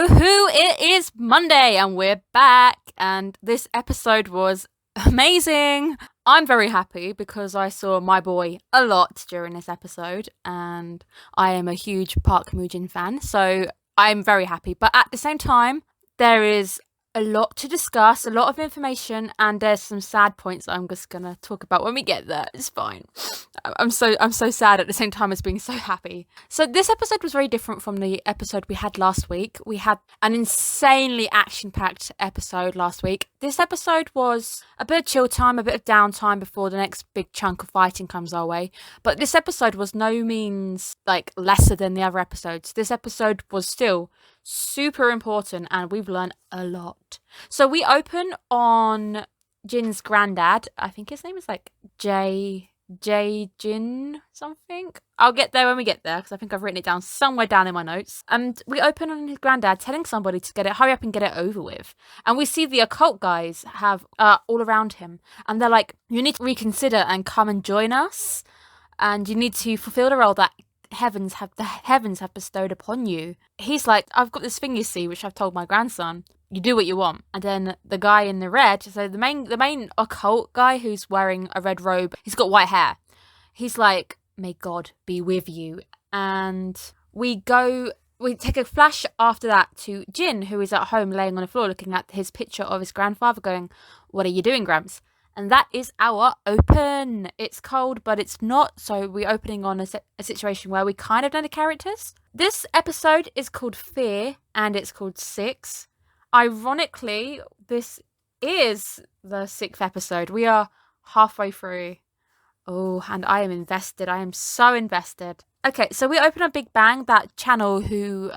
Woohoo! It is Monday and we're back, and this episode was amazing. I'm very happy because I saw my boy a lot during this episode, and I am a huge Park Moojin fan, so I'm very happy. But at the same time, there is a lot to discuss, a lot of information, and there's some sad points I'm just gonna talk about when we get there. It's fine. I'm so sad at the same time as being so happy. So this episode was very different from the episode we had last week. We had an insanely action-packed episode last week. This episode was a bit of chill time, a bit of downtime before the next big chunk of fighting comes our way. But this episode was no means like lesser than the other episodes. This episode was still super important and we've learned a lot. So we open on Jin's granddad. I think his name is like J Jin something. I'll get there when we get there because I think I've written it down somewhere down in my notes. And we open on his granddad telling somebody to hurry up and get it over with. And we see the occult guys have all around him, and they're like, "You need to reconsider and come and join us, and you need to fulfill the role that the heavens have bestowed upon you." He's like, "I've got this thing, you see, which I've told my grandson. You do what you want." And then the guy in the red, so the main occult guy who's wearing a red robe, he's got white hair. He's like, "May God be with you." And we take a flash after that to Jin, who is at home laying on the floor looking at his picture of his grandfather going, "What are you doing, Gramps?" And that is our open. It's cold, but it's not. So we're opening on a situation where we kind of know the characters. This episode is called Fear, and it's called 6. Ironically, this is the 6th episode. We are halfway through. Oh, and I am invested. I am so invested. Okay, so we open on Big Bang, that channel who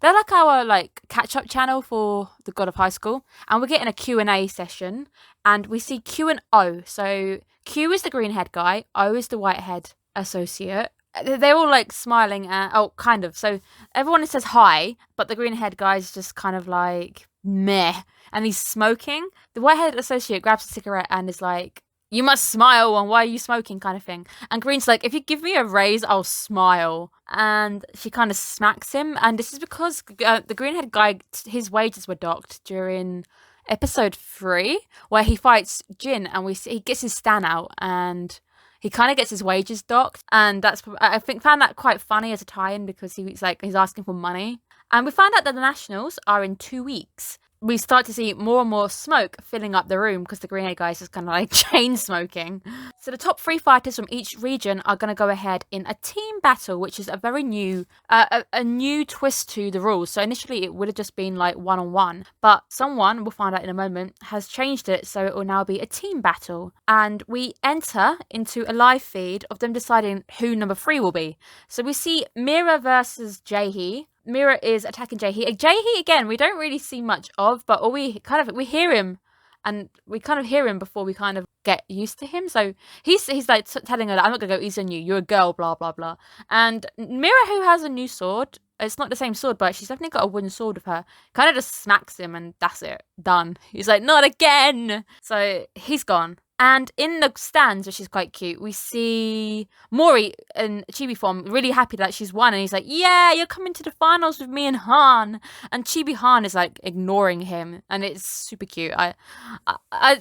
they're like our catch-up channel for the God of Highschool, and we're getting a Q&A session, and we see Q and O. So Q is the green-haired guy, O is the white-haired associate. They're all like smiling kind of. So everyone says hi, but the green-haired guy's just kind of like meh, and he's smoking. The white-haired associate grabs a cigarette and is like, "You must smile, and why are you smoking?" kind of thing. And Green's like, "If you give me a raise, I'll smile." And she kind of smacks him, and this is because the green-haired guy, his wages were docked during episode 3, where he fights Jin, and he gets his stan out, and he kind of gets his wages docked, and I found that quite funny as a tie-in because he's asking for money. And we find out that the nationals are in 2 weeks. We start to see more and more smoke filling up the room because the green guy is just kind of like chain smoking. So the top 3 fighters from each region are going to go ahead in a team battle, which is a very new, a new twist to the rules. So initially it would have just been like one-on-one, but someone, we'll find out in a moment, has changed it so it will now be a team battle. And we enter into a live feed of them deciding who number 3 will be. So we see Mira versus Jaehee. Mira is attacking Jaehee. Jaehee, again, we don't really see much of, but we hear him, and we kind of hear him before we kind of get used to him. So he's like telling her that I'm not gonna go easy on you. You're a girl, blah blah blah. And Mira, who has a new sword, it's not the same sword, but she's definitely got a wooden sword with her, kind of just smacks him, and that's it, done. He's like, "Not again." So he's gone. And in the stands, which is quite cute, we see Mori in Chibi form, really happy that she's won. And he's like, "Yeah, you're coming to the finals with me and Han." And Chibi Han is like ignoring him. And it's super cute.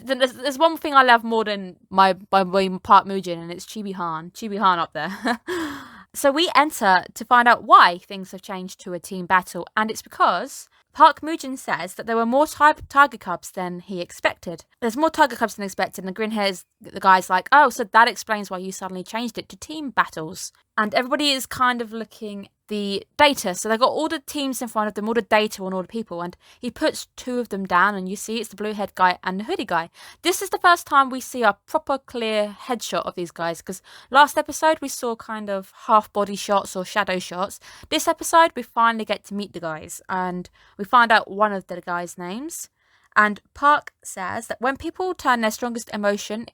There's one thing I love more than my Park Moojin, and it's Chibi Han. Chibi Han up there. So we enter to find out why things have changed to a team battle. And it's because Park Moojin says that there were more tiger cubs than he expected. There's more tiger cubs than expected, and the guy's like, "Oh, so that explains why you suddenly changed it to team battles." And everybody is kind of looking the data. So they've got all the teams in front of them, all the data on all the people, and he puts 2 of them down, and you see it's the blue-haired guy and the hoodie guy. This is the first time we see a proper clear headshot of these guys, because last episode we saw kind of half-body shots or shadow shots. This episode we finally get to meet the guys, and we find out one of the guys' names. And Park says that when people turn their strongest emotion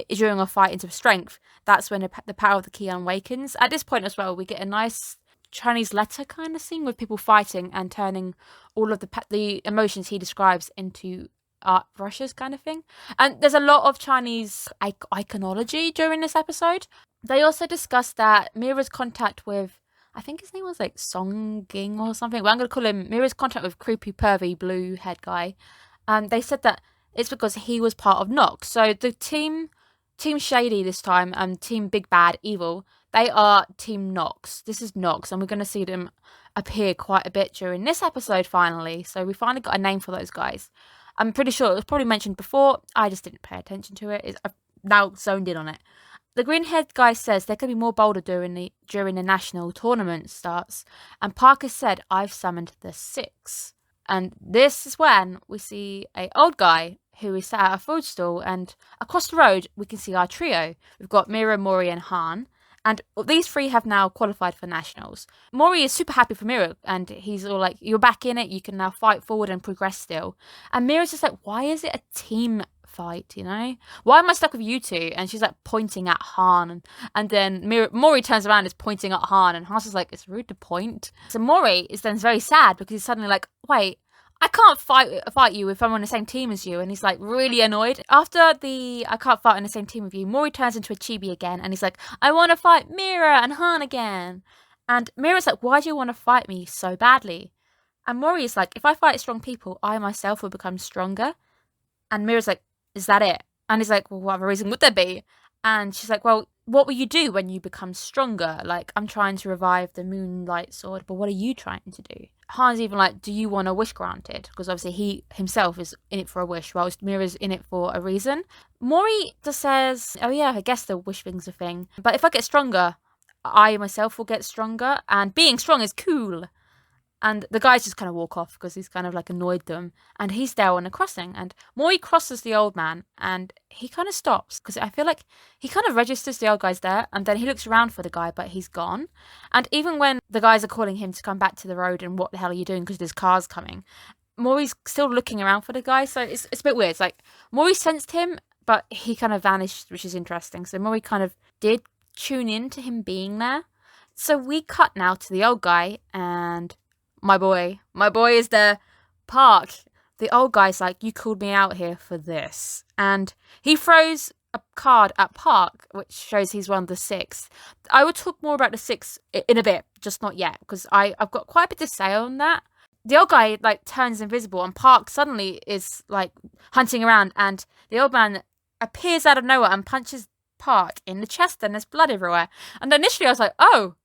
during a fight into strength, that's when the power of the key awakens. At this point as well, we get a nice Chinese letter kind of scene with people fighting and turning all of the emotions he describes into art brushes kind of thing. And there's a lot of Chinese iconology during this episode. They also discuss that Mira's contact with I think his name was like Songing or something. But I'm going to call him Mira's contact with creepy, pervy, blue head guy. They said that it's because he was part of Nox. So the Team Shady this time, and Team Big Bad Evil, they are Team Nox. This is Nox, and we're going to see them appear quite a bit during this episode finally. So we finally got a name for those guys. I'm pretty sure it was probably mentioned before. I just didn't pay attention to it. I've now zoned in on it. The green-haired guy says there could be more bolder during the national tournament starts, and Parker said, "I've summoned the six." And this is when we see a old guy who is sat at a food stall, and across the road we can see our trio. We've got Mira, Maury, and Han, and these three have now qualified for nationals. Maury is super happy for Mira, and he's all like, "You're back in it. You can now fight forward and progress still." And Mira's just like, "Why is it a team fight, you know? Why am I stuck with you two?" And she's like pointing at Han, and then Maury turns around and is pointing at Han, and Han's just like, "It's rude to point." So Maury is then very sad because he's suddenly like, "Wait, I can't fight you if I'm on the same team as you," and he's like really annoyed. After the "I can't fight on the same team with you," Maury turns into a chibi again, and he's like, "I want to fight Mira and Han again." And Mira's like, "Why do you want to fight me so badly?" And Maury is like, "If I fight strong people, I myself will become stronger." And Mira's like, "Is that it?" And he's like, "Well, what other reason would there be?" And she's like, "Well, what will you do when you become stronger? Like, I'm trying to revive the Moonlight Sword, but what are you trying to do?" Han's even like, "Do you want a wish granted?" Because obviously he himself is in it for a wish, whilst Mira's in it for a reason. Maury just says, "Oh yeah, I guess the wish thing's a thing. But if I get stronger, I myself will get stronger, and being strong is cool." And the guys just kind of walk off because he's kind of like annoyed them. And he's there on a crossing. And Maury crosses the old man and he kind of stops because I feel like he kind of registers the old guy's there. And then he looks around for the guy, but he's gone. And even when the guys are calling him to come back to the road and "What the hell are you doing?" because there's cars coming, Maury's still looking around for the guy. So it's a bit weird. It's like Maury sensed him, but he kind of vanished, which is interesting. So Maury kind of did tune in to him being there. So we cut now to the old guy and my boy is there. Park. The old guy's like, "You called me out here for this." And he throws a card at Park, which shows he's one of the six. I will talk more about the six in a bit, just not yet, because I've got quite a bit to say on that. The old guy like turns invisible and Park suddenly is like hunting around, and the old man appears out of nowhere and punches Park in the chest, and there's blood everywhere. And initially I was like, "Oh,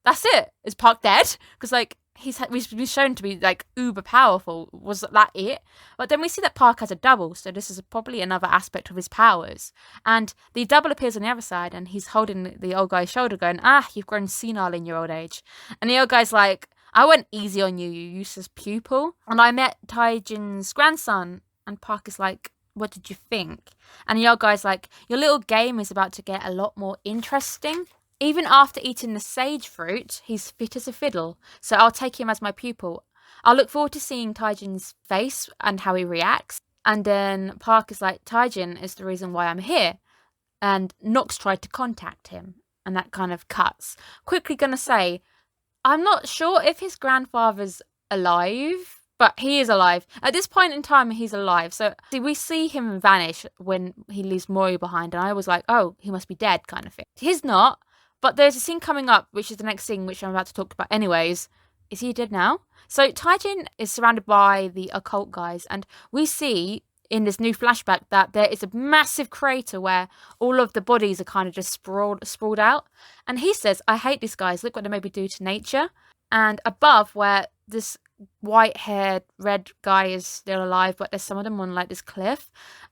that's it. Is Park dead?" Because like he's been shown to be like uber powerful. Was that it? But then we see that Park has a double, so this is probably another aspect of his powers. And the double appears on the other side, and he's holding the old guy's shoulder, going, "Ah, you've grown senile in your old age." And the old guy's like, "I went easy on you, you useless pupil. And I met Taijin's grandson." And Park is like, "What did you think?" And the old guy's like, "Your little game is about to get a lot more interesting. Even after eating the sage fruit, he's fit as a fiddle, so I'll take him as my pupil. I'll look forward to seeing Taijin's face and how he reacts." And then Park is like, "Taijin is the reason why I'm here." And Nox tried to contact him, and that kind of cuts. Quickly gonna say, I'm not sure if his grandfather's alive, but he is alive. At this point in time, he's alive. So we see him vanish when he leaves Maury behind, and I was like, "Oh, he must be dead," kind of thing. He's not. But there's a scene coming up, which is the next scene, which I'm about to talk about anyways. Is he dead now? So Taijin is surrounded by the occult guys, and we see in this new flashback that there is a massive crater where all of the bodies are kind of just sprawled out. And he says, "I hate these guys. Look what they maybe do to nature." And above, where this white-haired red guy is still alive, but there's some of them on like this cliff.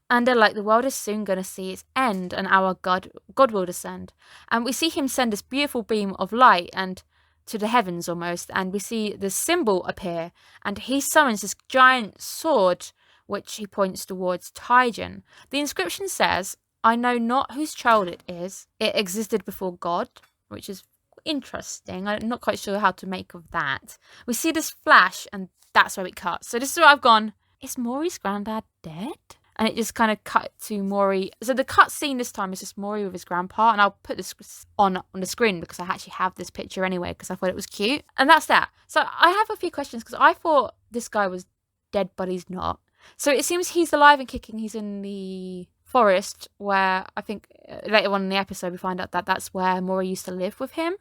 And they're like, "The world is soon going to see its end, and our God will descend." And we see him send this beautiful beam of light and to the heavens almost. And we see this symbol appear, and he summons this giant sword, which he points towards Taijin. The inscription says, "I know not whose child it is. It existed before God," which is interesting. I'm not quite sure how to make of that. We see this flash, and that's where it cuts. So this is where I've gone, is Maury's granddad dead? And it just kind of cut to Maury. So the cut scene this time is just Maury with his grandpa. And I'll put this on the screen because I actually have this picture anyway because I thought it was cute. And that's that. So I have a few questions because I thought this guy was dead, but he's not. So it seems he's alive and kicking. He's in the forest where I think later on in the episode we find out that that's where Maury used to live with him.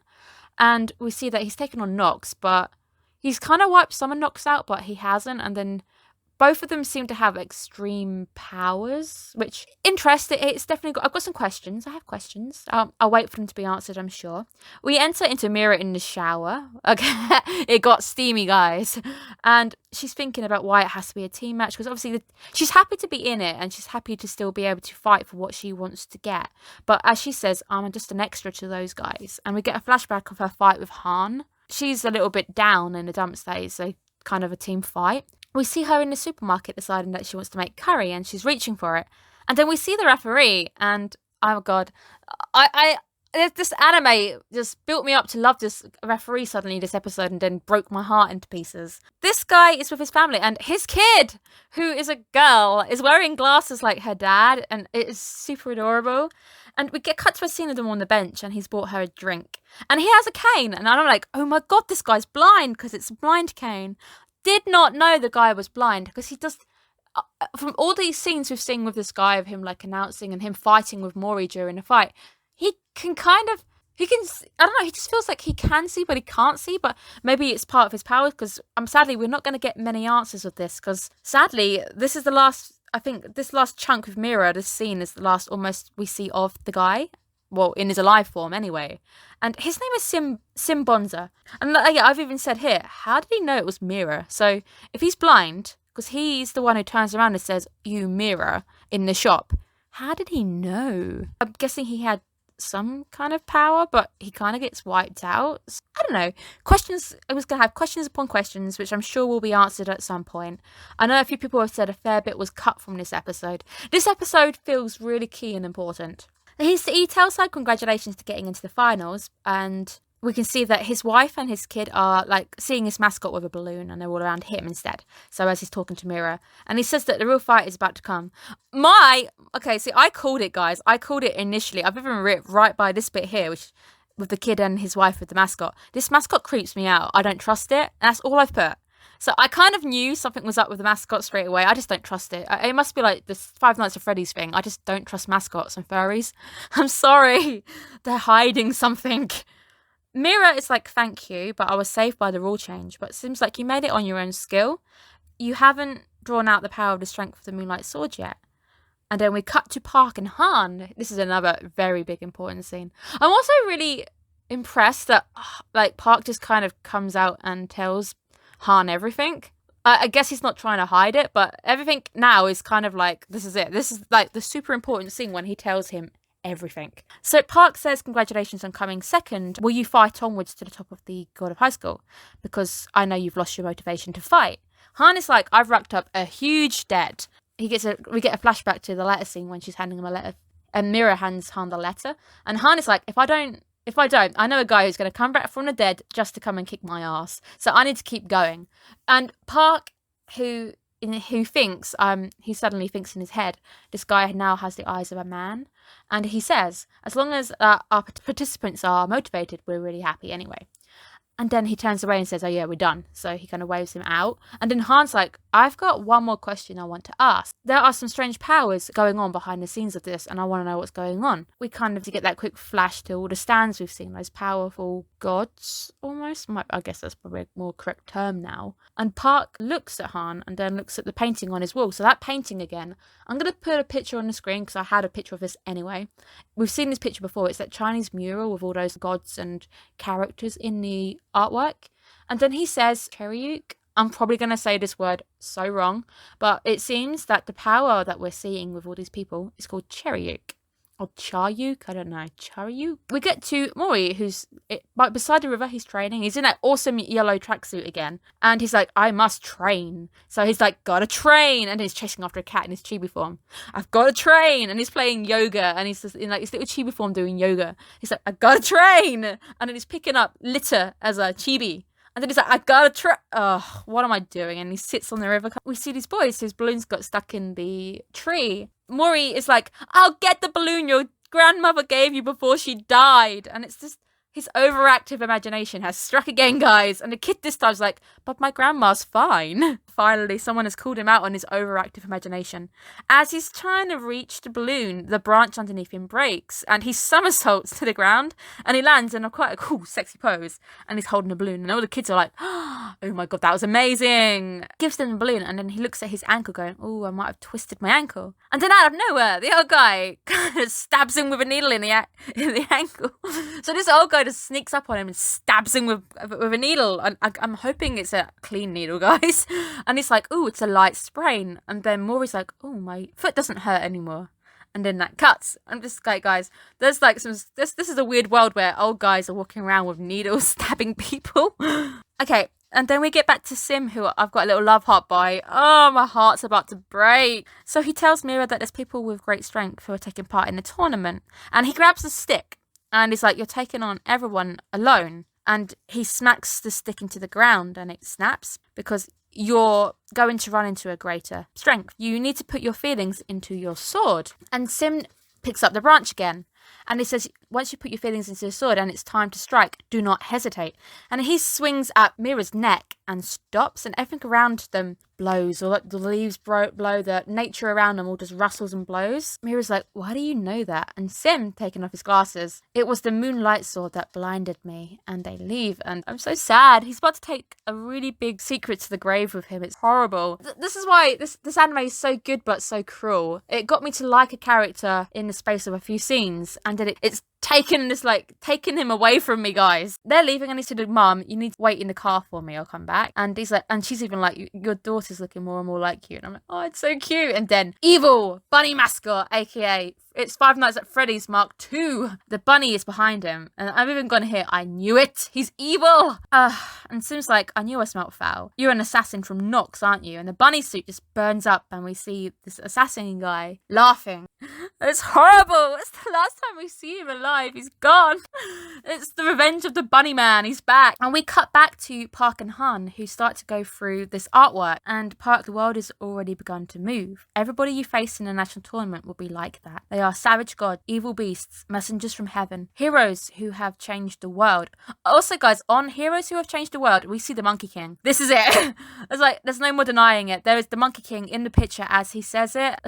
And we see that he's taken on Nox, but he's kind of wiped some of Nox out, but he hasn't. And then both of them seem to have extreme powers, which it's definitely got. I've got some questions. I have questions. I'll wait for them to be answered, I'm sure. We enter into Mira in the shower. Okay, it got steamy, guys, and she's thinking about why it has to be a team match, because obviously she's happy to be in it and she's happy to still be able to fight for what she wants to get. But as she says, I'm just an extra to those guys, and we get a flashback of her fight with Han. She's a little bit down in the dumps days, so kind of a team fight. We see her in the supermarket deciding that she wants to make curry and she's reaching for it. And then we see the referee and, oh my God, this anime just built me up to love this referee suddenly this episode and then broke my heart into pieces. This guy is with his family and his kid, who is a girl, is wearing glasses like her dad, and it is super adorable. And we get cut to a scene of them on the bench and he's bought her a drink. And he has a cane and I'm like, oh my God, this guy's blind because it's a blind cane. Did not know the guy was blind because he does. From all these scenes we've seen with this guy of him like announcing and him fighting with Mori during the fight, he can I don't know, he just feels like he can see but he can't see, but maybe it's part of his powers, because sadly we're not going to get many answers of this, because sadly this is the last, I think this last chunk with Mira, this scene is the last almost we see of the guy. Well, in his alive form anyway. And his name is Sim Bonza. And yeah, I've even said here, how did he know it was Mira? So if he's blind, because he's the one who turns around and says, you Mira, in the shop, how did he know? I'm guessing he had some kind of power, but he kind of gets wiped out. I don't know. I was going to have questions upon questions, which I'm sure will be answered at some point. I know a few people have said a fair bit was cut from this episode. This episode feels really key and important. He tells her congratulations to getting into the finals, and we can see that his wife and his kid are like seeing his mascot with a balloon and they're all around him instead. So as he's talking to Mira, and he says that the real fight is about to come. I called it, guys. I called it initially. I've even written right by this bit here, which with the kid and his wife with the mascot. This mascot creeps me out. I don't trust it. And that's all I've put. So I kind of knew something was up with the mascot straight away. I just don't trust it. It must be like this Five Nights at Freddy's thing. I just don't trust mascots and furries. I'm sorry. They're hiding something. Mira is like, thank you, but I was saved by the rule change. But it seems like you made it on your own skill. You haven't drawn out the power of the strength of the Moonlight Sword yet. And then we cut to Park and Han. This is another very big important scene. I'm also really impressed that like Park just kind of comes out and tells Han everything. I guess he's not trying to hide it, but everything now is kind of like, this is it. This is like the super important scene when he tells him everything. So Park says, congratulations on coming second. Will you fight onwards to the top of the God of Highschool? Because I know you've lost your motivation to fight. Han is like, I've racked up a huge debt. We get a flashback to the letter scene when she's handing him a letter, and Mira hands Han the letter, and Han is like, if I don't, I know a guy who's going to come back from the dead just to come and kick my ass. So I need to keep going. And Park, who thinks, he suddenly thinks in his head, this guy now has the eyes of a man. And he says, as long as our participants are motivated, we're really happy anyway. And then he turns away and says, oh yeah, we're done. So he kind of waves him out. And then Han's like, I've got one more question I want to ask. There are some strange powers going on behind the scenes of this, and I want to know what's going on. We kind of get that quick flash to all the stands we've seen, those powerful gods, almost. I guess that's probably a more correct term now. And Park looks at Han and then looks at the painting on his wall. So that painting again, I'm going to put a picture on the screen because I had a picture of this anyway. We've seen this picture before. It's that Chinese mural with all those gods and characters in the artwork. And then he says, Cheryuk. I'm probably going to say this word so wrong, but it seems that the power that we're seeing with all these people is called Cheryuk. Or Charyuk, I don't know, Charyuk. We get to Mori, who's right beside the river. He's training. He's in that awesome yellow tracksuit again. And he's like, I must train. So he's like, gotta train. And he's chasing after a cat in his chibi form. I've gotta train. And he's playing yoga. And he's just in like his little chibi form doing yoga. He's like, I gotta train. And then he's picking up litter as a chibi. And then he's like, I gotta try. Oh, what am I doing? And he sits on the river. We see these boys whose balloons got stuck in the tree. Mori is like, I'll get the balloon your grandmother gave you before she died. And it's just, his overactive imagination has struck again, guys. And the kid this time's like, but my grandma's fine. Finally, someone has called him out on his overactive imagination. As he's trying to reach the balloon, the branch underneath him breaks, and he somersaults to the ground, and he lands in quite a cool, sexy pose, and he's holding a balloon, and all the kids are like, oh my god, that was amazing. Gives them the balloon, and then he looks at his ankle going, oh, I might have twisted my ankle. And then out of nowhere, the old guy kind of stabs him with a needle in the ankle. So this old guy just sneaks up on him and stabs him with a needle. And I'm hoping it's a clean needle, guys. And he's like, oh, it's a light sprain. And then Maury's like, oh, my foot doesn't hurt anymore. And then that cuts. I'm just like, guys, there's like this is a weird world where old guys are walking around with needles stabbing people. Okay, and then we get back to Sim, who I've got a little love heart by. Oh, my heart's about to break. So he tells Mira that there's people with great strength who are taking part in the tournament. And he grabs a stick and he's like, you're taking on everyone alone. And he smacks the stick into the ground and it snaps because you're going to run into a greater strength. You need to put your feelings into your sword. And Sim picks up the branch again. And he says, once you put your feelings into your sword and it's time to strike, do not hesitate. And he swings at Mira's neck and stops, and everything around them blows, or the leaves blow, the nature around them all just rustles and blows. Mira's like, why do you know that? And Sim, taking off his glasses, it was the moonlight sword that blinded me. And they leave, and I'm so sad. He's about to take a really big secret to the grave with him. It's horrible. This is why this anime is so good but so cruel. It got me to like a character in the space of a few scenes, and then it's taken him away from me, guys. They're leaving, and he said, Mum, you need to wait in the car for me, I'll come back. And he's like, and she's even like, your daughter's looking more and more like you. And I'm like, oh, it's so cute. And then evil bunny mascot, aka it's Five Nights at Freddy's Mark II. The bunny is behind him. And I've even gone here, I knew it. He's evil. And Sim's like, I knew I smelt foul. You're an assassin from Nox, aren't you? And the bunny suit just burns up and we see this assassin guy laughing. It's horrible. It's the last time we see him alive. He's gone. It's the revenge of the bunny man. He's back. And we cut back to Park and Han, who start to go through this artwork. And Park, the world has already begun to move. Everybody you face in a national tournament will be like that. They are savage gods, evil beasts, messengers from heaven, heroes who have changed the world. Also, guys, on heroes who have changed the world, we see the Monkey King. This is it. It's like, there's no more denying it. There is the Monkey King in the picture as he says it.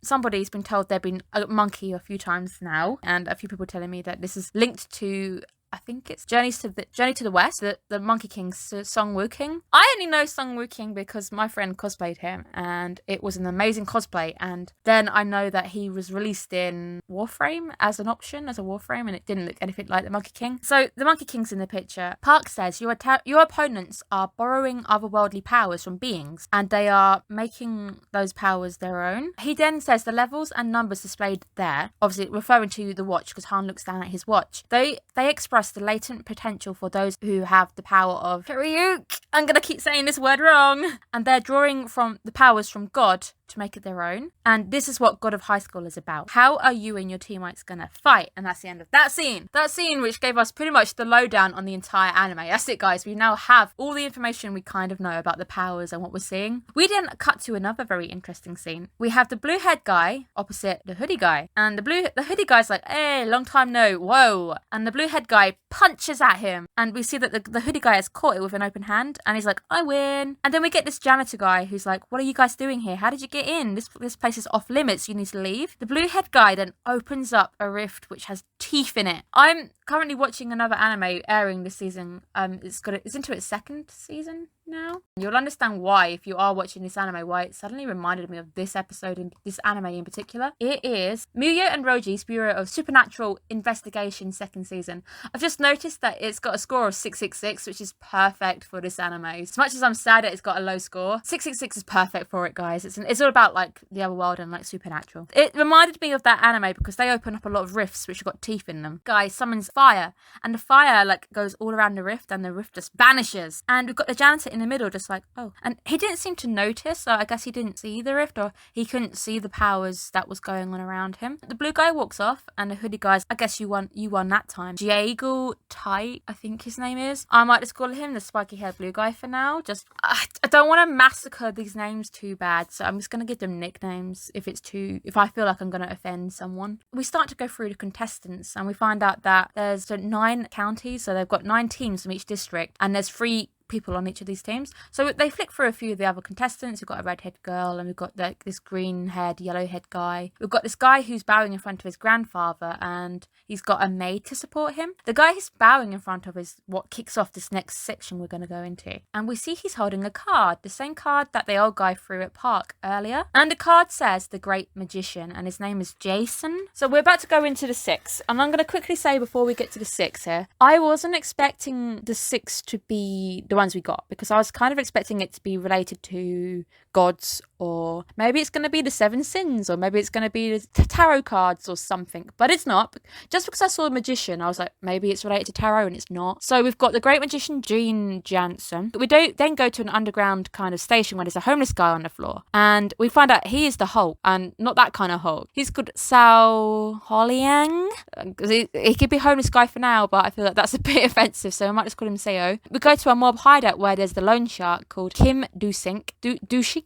Somebody's been told they've been a monkey a few times now, and a few people telling me that this is linked to, I think it's Journey to the West, the Monkey King, Song Woo King. I only know Song Woo King because my friend cosplayed him, and it was an amazing cosplay. And then I know that he was released in Warframe as an option, as a Warframe, and it didn't look anything like the Monkey King. So the Monkey King's in the picture. Park says your opponents are borrowing otherworldly powers from beings, and they are making those powers their own. He then says the levels and numbers displayed there, obviously referring to the watch, because Han looks down at his watch. They express the latent potential for those who have the power of Ryuk. I'm gonna keep saying this word wrong. And they're drawing from the powers from God to make it their own. And this is what God of Highschool is about. How are you and your teammates gonna fight? And that's the end of that scene. That scene which gave us pretty much the lowdown on the entire anime. That's it, guys. We now have all the information we kind of know about the powers and what we're seeing. We then cut to another very interesting scene. We have the blue-haired guy opposite the hoodie guy. And the hoodie guy's like, hey, long time no, whoa. And the blue-haired guy punches at him. And we see that the hoodie guy has caught it with an open hand. And he's like, I win. And then we get this janitor guy who's like, what are you guys doing here? How did you get in? This place is off limits. You need to leave. The blue head guy then opens up a rift which has teeth in it. I'm currently watching another anime airing this season. It's into its second season now. You'll understand why if you are watching this anime, why it suddenly reminded me of this episode and this anime in particular. It is Muyo and Roji's Bureau of Supernatural Investigation second season. I've just noticed that it's got a score of 666, which is perfect for this anime. As much as I'm sad that it's got a low score, 666 is perfect for it, guys. It's all about like the other world and like supernatural. It reminded me of that anime because they open up a lot of rifts which have got teeth in them. Guy summons fire, and the fire like goes all around the rift, and the rift just vanishes. And we've got the janitor in the middle just like, oh. And he didn't seem to notice, so I guess he didn't see the rift, or he couldn't see the powers that was going on around him. The blue guy walks off, and the hoodie guy's, I guess you won that time. Jaegle Tight, I think his name is. I might just call him the spiky haired blue guy for now. Just, I don't want to massacre these names too bad, so I'm just going to give them nicknames if I feel like I'm going to offend someone. We start to go through the contestants, and we find out that there's 9 counties, so they've got 9 teams from each district, and there's 3 people on each of these teams. So they flick through a few of the other contestants. We've got a redhead girl, and we've got this green-haired, yellow-haired guy. We've got this guy who's bowing in front of his grandfather, and he's got a maid to support him. The guy he's bowing in front of is what kicks off this next section we're going to go into. And we see he's holding a card, the same card that the old guy threw at Park earlier. And the card says the Great Magician, and his name is Jason. So we're about to go into the 6. And I'm going to quickly say before we get to the 6 here, I wasn't expecting the 6 to be the ones we got, because I was kind of expecting it to be related to gods, or maybe it's going to be the 7 sins, or maybe it's going to be the tarot cards or something, but it's not. Just because I saw a magician, I was like, maybe it's related to tarot, and it's not. So we've got the Great Magician Gene Jansen. We don't then go to an underground kind of station where there's a homeless guy on the floor, and we find out he is the Hulk, and not that kind of Hulk. He's called Sao Holiang. He could be homeless guy for now, but I feel like that's a bit offensive, so I might just call him Sao. We go to a mob hideout where there's the loan shark called Kim Dushik.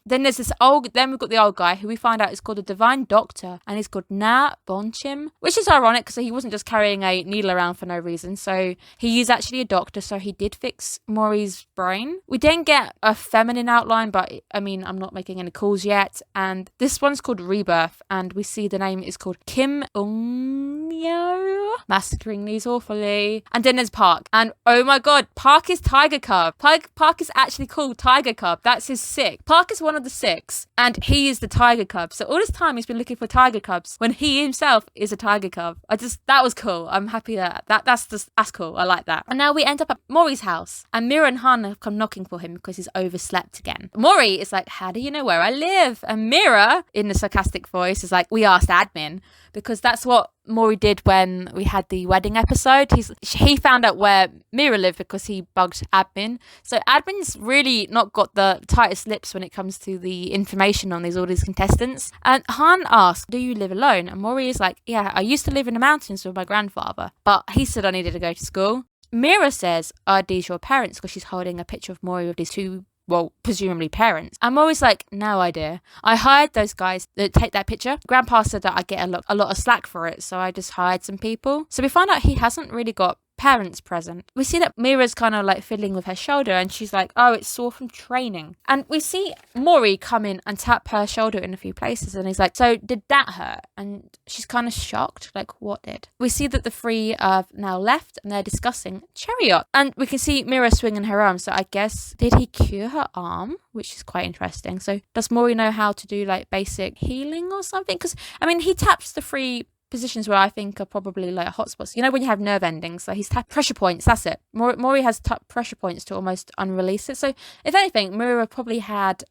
Then there's then we've got the old guy who we find out is called the Divine Doctor, and he's called Na Bonchim, which is ironic because he wasn't just carrying a needle around for no reason. So he is actually a doctor, so he did fix Maury's brain. We didn't get a feminine outline, but I mean, I'm not making any calls yet. And this one's called Rebirth, and we see the name is called Kim Ungyo. Massacring these awfully. And then there's Park, and oh my god, Park is Tiger Cub. Park is actually called Tiger Cub. That's his 6. Park is one of the 6, and he is the Tiger Cub. So all this time he's been looking for Tiger Cubs when he himself is a Tiger Cub. That was cool. I'm happy that's cool. I like that. And now we end up at Maury's house, and Mira and Han have come knocking for him because he's overslept again. Maury is like, how do you know where I live? And Mira, in the sarcastic voice, is like, we asked admin, because that's what Maury did when we had the wedding episode. He found out where Mira lived because he bugged admin. So admin's really not got the tightest lips when it comes to the information on all these contestants. And Han asked, do you live alone? And Maury is like, yeah, I used to live in the mountains with my grandfather, but he said I needed to go to school. Mira says, are these your parents? Because she's holding a picture of Maury with these 2, well, presumably parents. I'm always like, no idea. I hired those guys that take that picture. Grandpa said that I get a lot of slack for it, so I just hired some people. So we find out he hasn't really got parents present. We see that Mira's kind of like fiddling with her shoulder, and she's like, oh, it's sore from training. And we see Maury come in and tap her shoulder in a few places, and he's like, so did that hurt? And she's kind of shocked, like, what did? We see that the 3 have now left, and they're discussing chariot, and we can see Mira swinging her arm. So I guess, did he cure her arm? Which is quite interesting. So does Maury know how to do like basic healing or something? Because I mean, he taps the 3 positions where I think are probably like hotspots. You know, when you have nerve endings, so he's tapped pressure points, that's it. Maury has tapped pressure points to almost unrelease it. So if anything, Mira probably had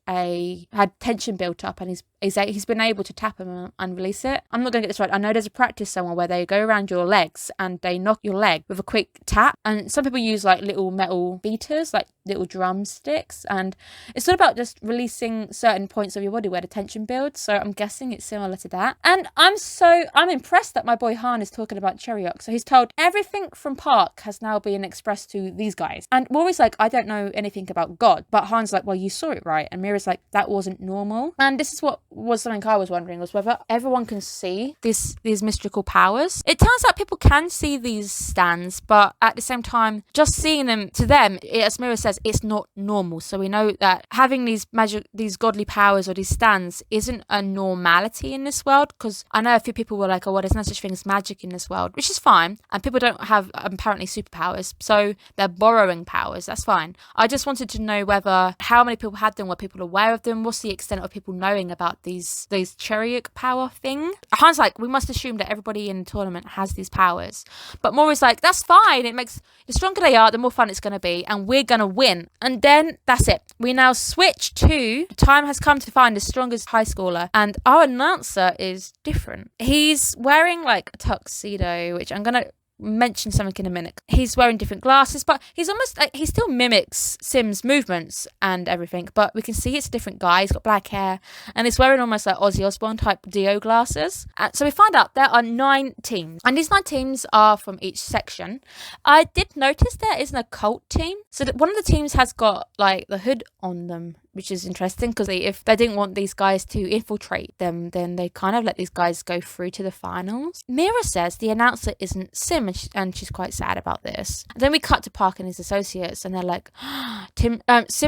tension built up, and he's been able to tap them and unrelease it. I'm not going to get this right. I know there's a practice somewhere where they go around your legs and they knock your leg with a quick tap, and some people use like little metal beaters, like little drumsticks, and it's all about just releasing certain points of your body where the tension builds. So I'm guessing it's similar to that. And I'm impressed that my boy Han is talking about Cheriok. So he's told everything from Park has now been expressed to these guys. And Maury's like, I don't know anything about God. But Han's like, well, you saw it, right? And Mira's like, that wasn't normal. And this is what was something I was wondering, was whether everyone can see these mystical powers. It turns out people can see these stands, but at the same time, just seeing them, to them, as Mira says, it's not normal. So we know that having these godly powers or these stands isn't a normality in this world, because I know a few people were like, oh, well, there's no such thing as magic in this world, which is fine. And people don't have apparently superpowers, so they're borrowing powers. That's fine. I just wanted to know how many people had them, were people aware of them, what's the extent of people knowing about these Cheriok power thing. Han's like, we must assume that everybody in the tournament has these powers. But Maury's like, that's fine. It makes, the stronger they are, the more fun it's going to be, and we're going to win. And then that's it. We now switch to, time has come to find the strongest high schooler, and our announcer is different. He's wearing like a tuxedo, which I'm going to mention something in a minute. He's wearing different glasses, but he's almost like, he still mimics Sim's movements and everything, but we can see it's a different guy. He's got black hair, and he's wearing almost like Ozzy Osbourne type Dio glasses. So we find out there are 9 teams, and these 9 teams are from each section. I did notice there isn't a cult team, so that one of the teams has got like the hood on them, which is interesting because if they didn't want these guys to infiltrate them, then they kind of let these guys go through to the finals. Mira says the announcer isn't Sim, and she's quite sad about this. And then we cut to Park and his associates, and they're like, Sim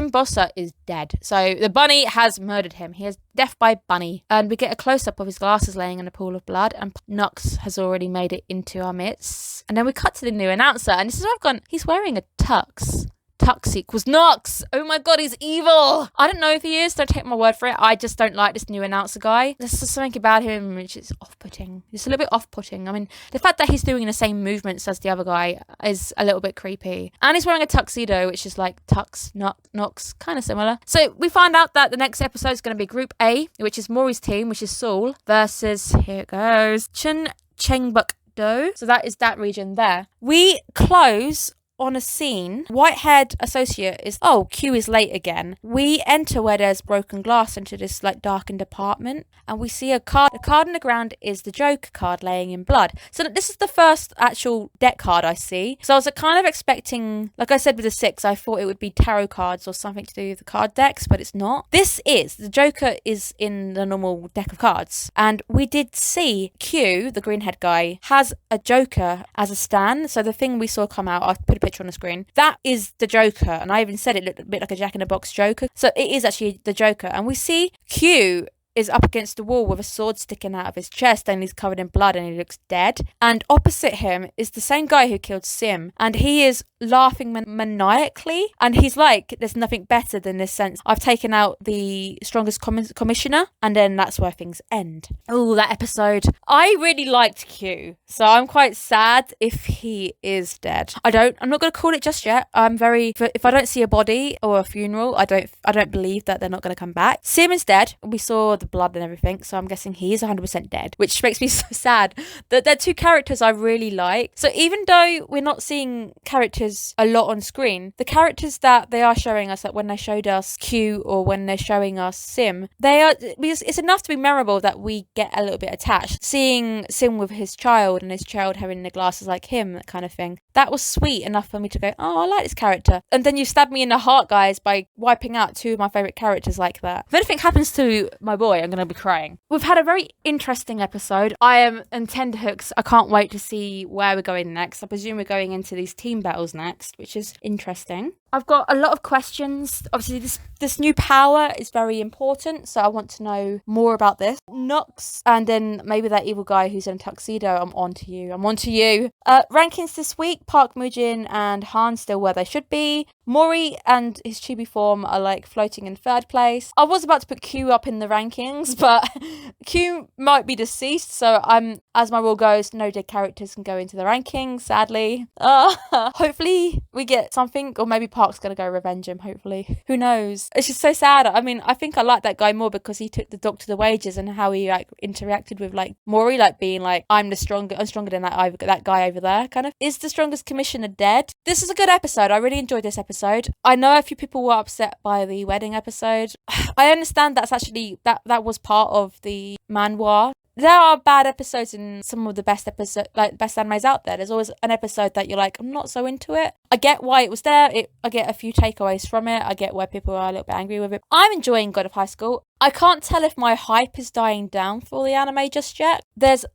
Bossa is dead. So the bunny has murdered him. He is death by bunny. And we get a close-up of his glasses laying in a pool of blood, and Knox has already made it into our midst. And then we cut to the new announcer, and this is where I've gone, he's wearing a tux. Tux equals Knox. Oh my god, he's evil. I don't know if he is. Don't take my word for it. I just don't like this new announcer guy. There's just something about him which is off-putting. It's a little bit off-putting. I mean, the fact that he's doing the same movements as the other guy is a little bit creepy. And he's wearing a tuxedo, which is like Tux, Knox, kind of similar. So we find out that the next episode is going to be Group A, which is Maury's team, which is Seoul, versus, here it goes, Chun Chengbuk Do. So that is that region there. We close on a scene. White-haired associate is, Q is late again. We enter where there's broken glass into this like darkened apartment, and we see a card. The card on the ground is the Joker card laying in blood. So this is the first actual deck card I see. So I was kind of expecting, like I said with the 6, I thought it would be tarot cards or something to do with the card decks, but it's not. The Joker is in the normal deck of cards, and we did see Q, the green-haired guy, has a Joker as a stand. So the thing we saw come out, I've put a picture on the screen, that is the Joker, and I even said it looked a bit like a Jack-in-the-Box Joker, so it is actually the Joker. And we see Q is up against the wall with a sword sticking out of his chest, and he's covered in blood and he looks dead. And opposite him is the same guy who killed Sim, and he is laughing maniacally, and he's like, there's nothing better than this sense. I've taken out the strongest commissioner, and then that's where things end. Oh, that episode. I really liked Q, so I'm quite sad if he is dead. I'm not going to call it just yet. If I don't see a body or a funeral, I don't believe that they're not going to come back. Sim is dead. We saw the blood and everything, so I'm guessing he is 100% dead, which makes me so sad. That they're two characters I really like. So even though we're not seeing characters a lot on screen, the characters that they are showing us, like when they showed us Q or when they're showing us Sim, it's enough to be memorable that we get a little bit attached. Seeing Sim with his child and his child having the glasses like him, that kind of thing, that was sweet enough for me to go, I like this character. And then you stabbed me in the heart, guys, by wiping out two of my favourite characters like that. If anything happens to my boy, I'm going to be crying. We've had a very interesting episode. I am in tenterhooks. I can't wait to see where we're going next. I presume we're going into these team battles next, which is interesting. I've got a lot of questions. Obviously, this new power is very important, so I want to know more about this. Knox, and then maybe that evil guy who's in a tuxedo. I'm on to you. Rankings this week. Park Mujin and Han still where they should be. Maury and his chibi form are like floating in third place. I was about to put Q up in the rankings, but Q might be deceased, so as my rule goes, no dead characters can go into the rankings, sadly. Hopefully we get something, or maybe Park's gonna go revenge him, hopefully. Who knows? It's just so sad. I mean, I think I like that guy more because he took the dog to the wages, and how he like interacted with like Maury, like being like, I'm stronger than that guy over there, kind of. Is the strongest commissioner dead? This is a good episode. I really enjoyed this episode. I know a few people were upset by the wedding episode. I understand that's actually that was part of the manhwa. There are bad episodes in some of the best animes out there. There's always an episode that you're like, I'm not so into it. I get why it was there. I get a few takeaways from it. I get why people are a little bit angry with it. I'm enjoying God of Highschool. I can't tell if my hype is dying down for the anime just yet.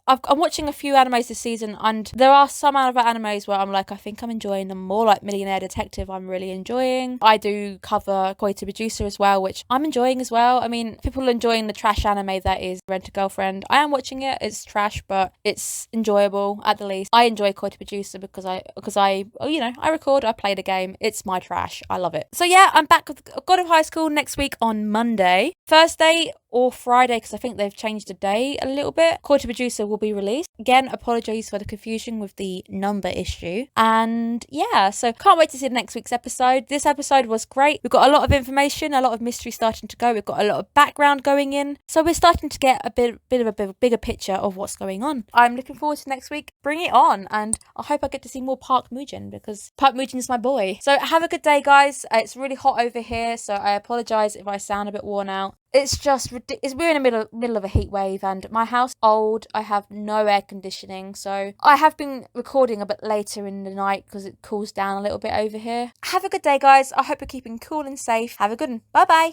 I'm watching a few animes this season, and there are some other animes where I'm like, I think I'm enjoying them more, like Millionaire Detective I'm really enjoying. I do cover Koi to Producer as well, which I'm enjoying as well. I mean, people are enjoying the trash anime that is Rent a Girlfriend. I am watching it. It's trash, but it's enjoyable at the least. I enjoy Koi to Producer because I record, I play the game. It's my trash. I love it. So yeah, I'm back with God of Highschool next week on Monday. Thursday or Friday, because I think they've changed the day a little bit. Koi to Producer will be released. Again, apologies for the confusion with the number issue. And yeah, so can't wait to see the next week's episode. This episode was great. We've got a lot of information, a lot of mystery starting to go. We've got a lot of background going in. So we're starting to get a bit of a bigger picture of what's going on. I'm looking forward to next week. Bring it on. And I hope I get to see more Park Mujin, because Park Mujin is my boy. So have a good day, guys. It's really hot over here, so I apologise if I sound a bit worn out. It's just ridiculous. We're in the middle of a heat wave, and my house is old. I have no air conditioning, so I have been recording a bit later in the night because it cools down a little bit over here. Have a good day, guys. I hope you're keeping cool and safe. Have a good one. Bye bye.